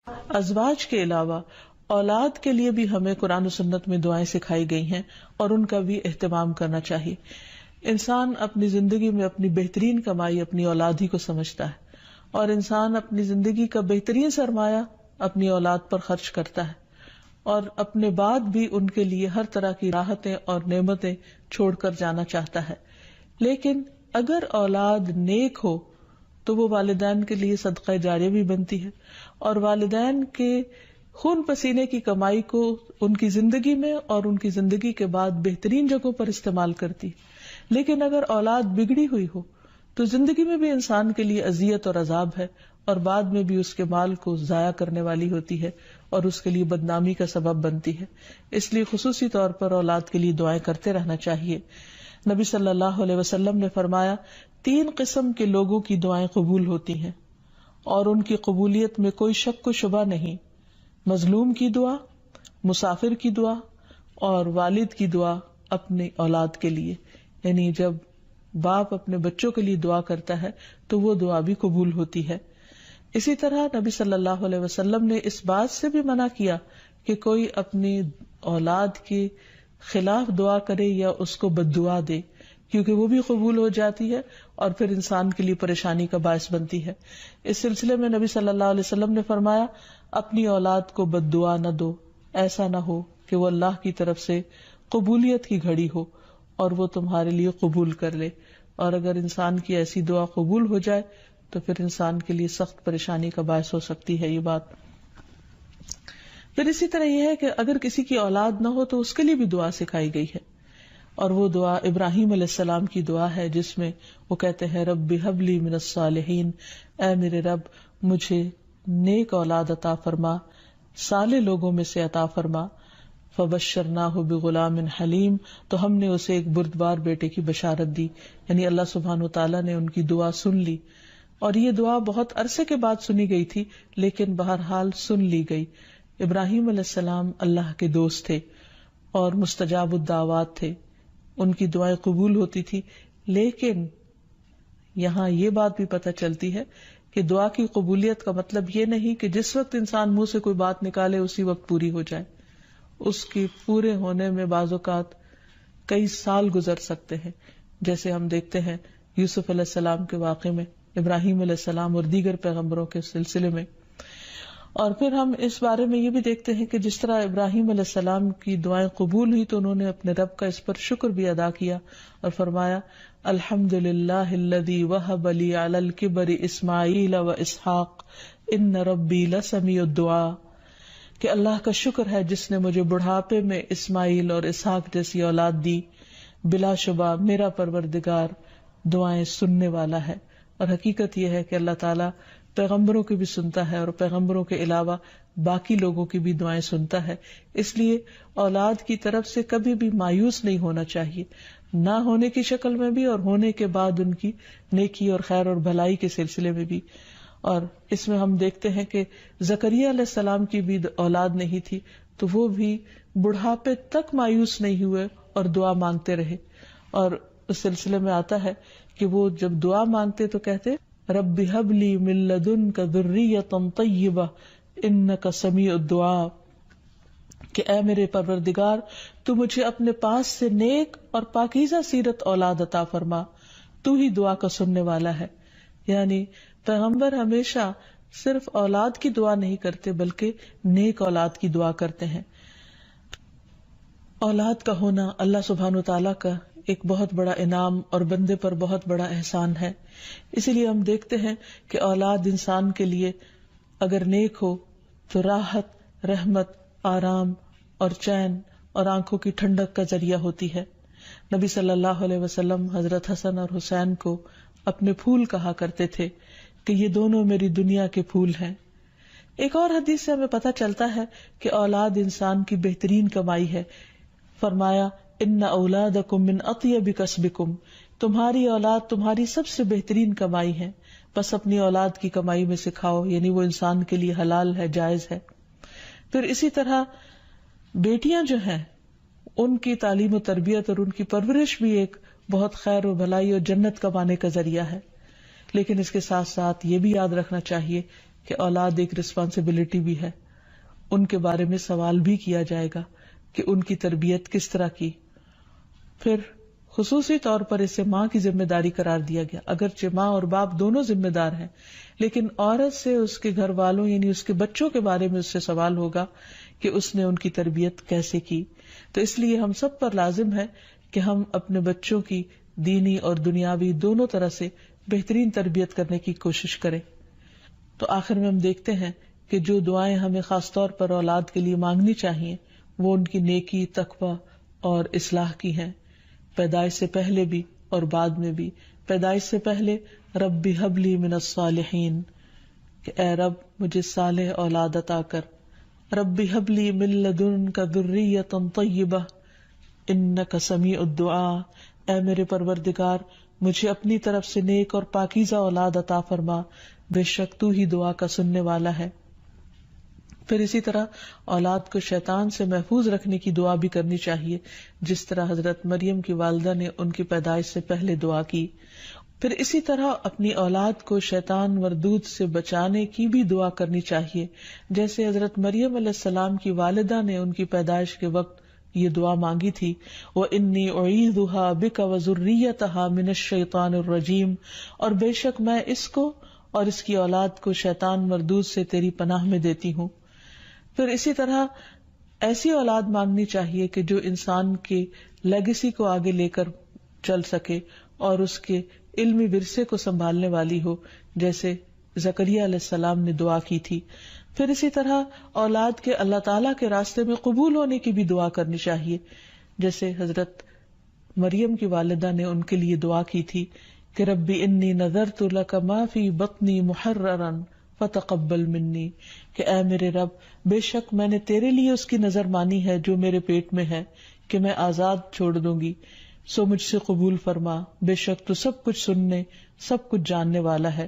ازواج کے علاوہ اولاد کے لیے بھی ہمیں قرآن و سنت میں دعائیں سکھائی گئی ہیں اور ان کا بھی اہتمام کرنا چاہیے. انسان اپنی زندگی میں اپنی بہترین کمائی اپنی اولاد ہی کو سمجھتا ہے اور انسان اپنی زندگی کا بہترین سرمایہ اپنی اولاد پر خرچ کرتا ہے اور اپنے بعد بھی ان کے لیے ہر طرح کی راحتیں اور نعمتیں چھوڑ کر جانا چاہتا ہے. لیکن اگر اولاد نیک ہو تو وہ والدین کے لیے صدقہ جاریہ بھی بنتی ہے اور والدین کے خون پسینے کی کمائی کو ان کی زندگی میں اور ان کی زندگی کے بعد بہترین جگہوں پر استعمال کرتی. لیکن اگر اولاد بگڑی ہوئی ہو تو زندگی میں بھی انسان کے لیے اذیت اور عذاب ہے اور بعد میں بھی اس کے مال کو ضائع کرنے والی ہوتی ہے اور اس کے لیے بدنامی کا سبب بنتی ہے. اس لیے خصوصی طور پر اولاد کے لیے دعائیں کرتے رہنا چاہیے. نبی صلی اللہ علیہ وسلم نے فرمایا 3 قسم کے لوگوں کی دعائیں قبول ہوتی ہیں اور ان کی قبولیت میں کوئی شک و شبہ نہیں. مظلوم کی دعا، مسافر کی دعا اور والد کی دعا اپنی اولاد کے لیے. یعنی جب باپ اپنے بچوں کے لیے دعا کرتا ہے تو وہ دعا بھی قبول ہوتی ہے. اسی طرح نبی صلی اللہ علیہ وسلم نے اس بات سے بھی منع کیا کہ کوئی اپنی اولاد کے خلاف دعا کرے یا اس کو بد دعا دے، کیونکہ وہ بھی قبول ہو جاتی ہے اور پھر انسان کے لیے پریشانی کا باعث بنتی ہے. اس سلسلے میں نبی صلی اللہ علیہ وسلم نے فرمایا اپنی اولاد کو بد دعا نہ دو، ایسا نہ ہو کہ وہ اللہ کی طرف سے قبولیت کی گھڑی ہو اور وہ تمہارے لیے قبول کر لے. اور اگر انسان کی ایسی دعا قبول ہو جائے تو پھر انسان کے لیے سخت پریشانی کا باعث ہو سکتی ہے یہ بات. پھر اسی طرح یہ ہے کہ اگر کسی کی اولاد نہ ہو تو اس کے لیے بھی دعا سکھائی گئی ہے اور وہ دعا ابراہیم علیہ السلام کی دعا ہے جس میں وہ کہتے ہیں رب ہب لی من الصالحین، اے میرے رب مجھے نیک اولاد عطا فرما، صالح لوگوں میں سے عطا فرما. فبشرناہ بغلام حلیم، تو ہم نے اسے ایک بردبار بیٹے کی بشارت دی. یعنی اللہ سبحانہ وتعالیٰ نے ان کی دعا سن لی اور یہ دعا بہت عرصے کے بعد سنی گئی تھی لیکن بہرحال سن لی گئی. ابراہیم علیہ السلام اللہ کے دوست تھے اور مستجاب الدعوات تھے، ان کی دعائیں قبول ہوتی تھی. لیکن یہاں یہ بات بھی پتہ چلتی ہے کہ دعا کی قبولیت کا مطلب یہ نہیں کہ جس وقت انسان منہ سے کوئی بات نکالے اسی وقت پوری ہو جائے. اس کی پورے ہونے میں بعض اوقات کئی سال گزر سکتے ہیں، جیسے ہم دیکھتے ہیں یوسف علیہ السلام کے واقعے میں، ابراہیم علیہ السلام اور دیگر پیغمبروں کے سلسلے میں. اور پھر ہم اس بارے میں یہ بھی دیکھتے ہیں کہ جس طرح ابراہیم علیہ السلام کی دعائیں قبول ہوئی تو انہوں نے اپنے رب کا اس پر شکر بھی ادا کیا اور فرمایا الحمد للہ الذی وہب لی علی الکبر اسماعیل و اسحاق ان ربی لسمیع الدعاء، کہ اللہ کا شکر ہے جس نے مجھے بڑھاپے میں اسماعیل اور اسحاق جیسی اولاد دی، بلا شبہ میرا پروردگار دعائیں سننے والا ہے. اور حقیقت یہ ہے کہ اللہ تعالیٰ پیغمبروں کی بھی سنتا ہے اور پیغمبروں کے علاوہ باقی لوگوں کی بھی دعائیں سنتا ہے. اس لیے اولاد کی طرف سے کبھی بھی مایوس نہیں ہونا چاہیے، نہ ہونے کی شکل میں بھی اور ہونے کے بعد ان کی نیکی اور خیر اور بھلائی کے سلسلے میں بھی. اور اس میں ہم دیکھتے ہیں کہ زکریا علیہ السلام کی بھی اولاد نہیں تھی تو وہ بھی بڑھاپے تک مایوس نہیں ہوئے اور دعا مانگتے رہے. اور اس سلسلے میں آتا ہے کہ وہ جب دعا مانگتے تو کہتے رب ہب لی من لدنک ذریۃ طیبہ انک سمیع الدعاء، کہ اے میرے پروردگار تو مجھے اپنے پاس سے نیک اور پاکیزہ سیرت اولاد عطا فرما، تو ہی دعا کا سننے والا ہے. یعنی پیغمبر ہمیشہ صرف اولاد کی دعا نہیں کرتے بلکہ نیک اولاد کی دعا کرتے ہیں. اولاد کا ہونا اللہ سبحانہ وتعالیٰ کا ایک بہت بڑا انعام اور بندے پر بہت بڑا احسان ہے. اسی لیے ہم دیکھتے ہیں کہ اولاد انسان کے لیے اگر نیک ہو تو راحت، رحمت، آرام اور چین اور آنکھوں کی ٹھنڈک کا ذریعہ ہوتی ہے. نبی صلی اللہ علیہ وسلم حضرت حسن اور حسین کو اپنے پھول کہا کرتے تھے کہ یہ دونوں میری دنیا کے پھول ہیں. ایک اور حدیث سے ہمیں پتہ چلتا ہے کہ اولاد انسان کی بہترین کمائی ہے. فرمایا ان اولادکم من اطیب کسبکم، تمہاری اولاد تمہاری سب سے بہترین کمائی ہے، بس اپنی اولاد کی کمائی میں سے کھاؤ، یعنی وہ انسان کے لیے حلال ہے، جائز ہے. پھر اسی طرح بیٹیاں جو ہیں ان کی تعلیم و تربیت اور ان کی پرورش بھی ایک بہت خیر و بھلائی اور جنت کمانے کا ذریعہ ہے. لیکن اس کے ساتھ ساتھ یہ بھی یاد رکھنا چاہیے کہ اولاد ایک رسپانسبلٹی بھی ہے، ان کے بارے میں سوال بھی کیا جائے گا کہ ان کی تربیت کس طرح کی. پھر خصوصی طور پر اسے ماں کی ذمہ داری قرار دیا گیا، اگرچہ ماں اور باپ دونوں ذمہ دار ہیں، لیکن عورت سے اس کے گھر والوں یعنی اس کے بچوں کے بارے میں اس سے سوال ہوگا کہ اس نے ان کی تربیت کیسے کی. تو اس لیے ہم سب پر لازم ہے کہ ہم اپنے بچوں کی دینی اور دنیاوی دونوں طرح سے بہترین تربیت کرنے کی کوشش کریں. تو آخر میں ہم دیکھتے ہیں کہ جو دعائیں ہمیں خاص طور پر اولاد کے لیے مانگنی چاہیے وہ ان کی نیکی، تقوی اور اصلاح کی ہیں، پیدائش سے پہلے بھی اور بعد میں بھی. پیدائش سے پہلے رب ہب لی من الصالحین، کہ اے رب مجھے صالح اولاد عطا کر. رب ہب لی من لدنک ذریۃ طیبہ انک سمیع الدعاء، اے میرے پروردگار مجھے اپنی طرف سے نیک اور پاکیزہ اولاد عطا فرما، بے شک تو ہی دعا کا سننے والا ہے. پھر اسی طرح اولاد کو شیطان سے محفوظ رکھنے کی دعا بھی کرنی چاہیے، جس طرح حضرت مریم کی والدہ نے ان کی پیدائش سے پہلے دعا کی. پھر اسی طرح اپنی اولاد کو شیطان مردود سے بچانے کی بھی دعا کرنی چاہیے، جیسے حضرت مریم علیہ السلام کی والدہ نے ان کی پیدائش کے وقت یہ دعا مانگی تھی، وَإِنِّي أُعِيذُهَا بِكَ وَذُرِّيَّتَهَا مِنَ الشَّيْطَانِ الرَّجِيمِ، اور بے شک میں اس کو اور اس کی اولاد کو شیطان مردود سے تیری پناہ میں دیتی ہوں. پھر اسی طرح ایسی اولاد مانگنی چاہیے کہ جو انسان کے لیگیسی کو آگے لے کر چل سکے اور اس کے علمی ورثے کو سنبھالنے والی ہو، جیسے زکریا علیہ السلام نے دعا کی تھی. پھر اسی طرح اولاد کے اللہ تعالیٰ کے راستے میں قبول ہونے کی بھی دعا کرنی چاہیے، جیسے حضرت مریم کی والدہ نے ان کے لیے دعا کی تھی کہ ربی انی نذرت لک ما فی بطنی محررا فتقبل منی، کہ اے میرے رب بے شک میں نے تیرے لیے اس کی نظر مانی ہے جو میرے پیٹ میں ہے کہ میں آزاد چھوڑ دوں گی، سو مجھ سے قبول فرما، بے شک تو سب کچھ سننے سب کچھ جاننے والا ہے.